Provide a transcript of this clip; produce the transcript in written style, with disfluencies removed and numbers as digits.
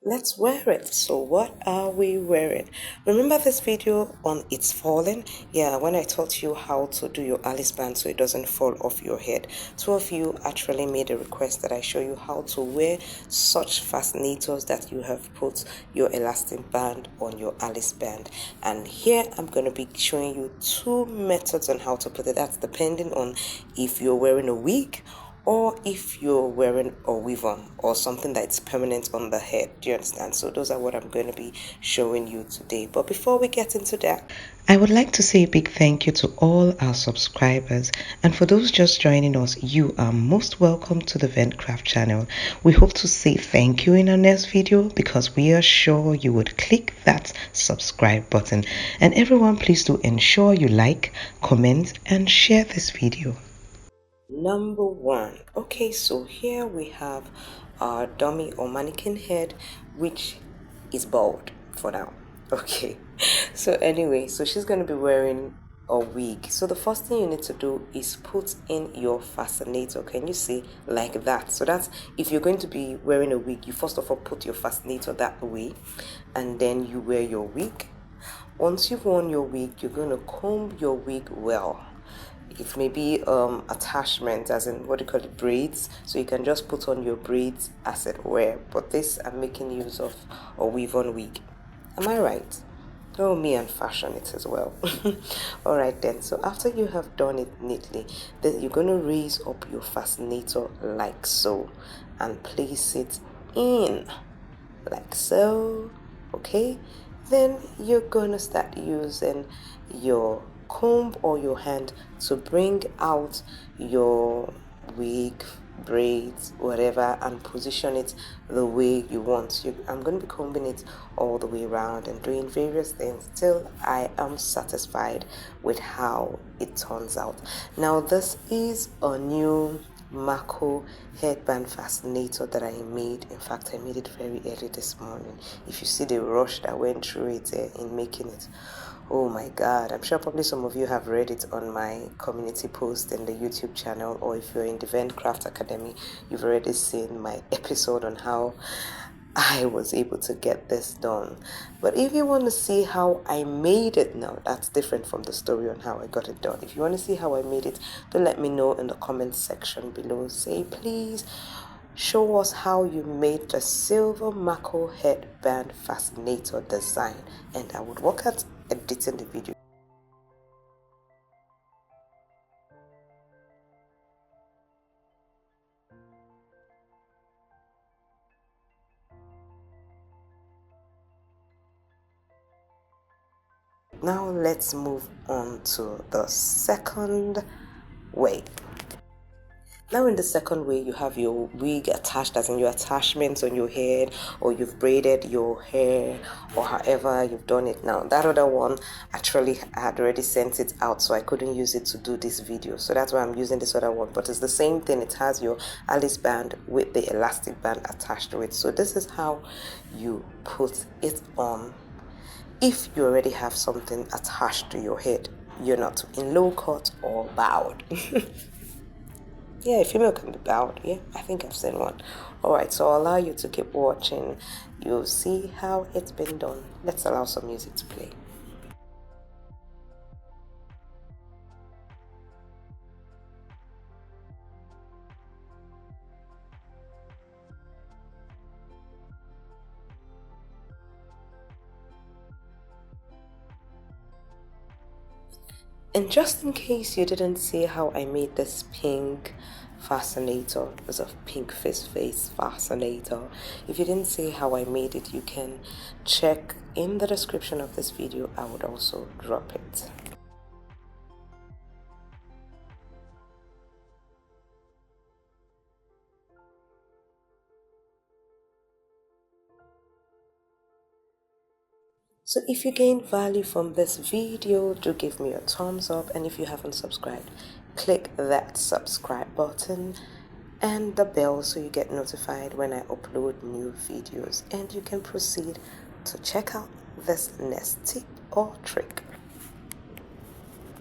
Let's wear it. So what are we wearing? Remember this video on it's falling? Yeah, when I taught you how to do your Alice band so it doesn't fall off your head. Two of you actually made a request that I show you how to wear such fascinators that you have put your elastic band on your Alice band. And here I'm going to be showing you two methods on how to put it. That's depending on if you're wearing a wig or if you're wearing a weave on or something that's permanent on the head. Do you understand? So those are what I'm going to be showing you today. But before we get into that, I would like to say a big thank you to all our subscribers, and for those just joining us, you are most welcome to the Ventcraft channel. We hope to say thank you in our next video because we are sure you would click that subscribe button. And everyone, please do ensure you like, comment and share this video. Number one. Okay, so here we have our dummy or mannequin head, which is bald for now. Okay, so anyway, so she's going to be wearing a wig. So the first thing you need to do is put in your fascinator. Can you see, like that? So that's, if you're going to be wearing a wig, you first of all put your fascinator that way, and then you wear your wig. Once you've worn your wig, you're going to comb your wig well. It may be attachment, as in what do you call it, braids, so you can just put on your braids as it were, but this I'm making use of a weave on wig. Am I right? Oh, me and fashion it as well. All right then, so after you have done it neatly, then you're going to raise up your fascinator like so and place it in like so. Okay, then you're gonna start using your comb or your hand to bring out your wig, braids, whatever, and position it the way you want. I'm going to be combing it all the way around and doing various things till I am satisfied with how it turns out. Now this is a new Mako headband fascinator that I made. In fact, I made it very early this morning. If you see the rush that went through it in making it, oh my god, I'm sure probably some of you have read it on my community post in the YouTube channel, or if you're in the Ventcraft Academy, you've already seen my episode on how I was able to get this done. But if you want to see how I made it now, that's different from the story on how I got it done. If you want to see how I made it, then let me know in the comment section below. Say, please show us how you made the silver Mako headband fascinator design, and I would work at editing the video. Now let's move on to the second way. Now in the second way, you have your wig attached, as in your attachments on your head, or you've braided your hair, or however you've done it. Now that other one, actually I had already sent it out, so I couldn't use it to do this video, so that's why I'm using this other one. But it's the same thing. It has your Alice band with the elastic band attached to it. So this is how you put it on. If you already have something attached to your head, you're not in low cut or bowed. Yeah, a female can be bowed. Yeah, I think I've seen one. Alright, so I'll allow you to keep watching. You'll see how it's been done. Let's allow some music to play. And just in case you didn't see how I made this pink fascinator, as a pink face fascinator, if you didn't see how I made it, you can check in the description of this video. I would also drop it. So if you gained value from this video, do give me a thumbs up, and if you haven't subscribed, click that subscribe button and the bell so you get notified when I upload new videos, and you can proceed to check out this next tip or trick.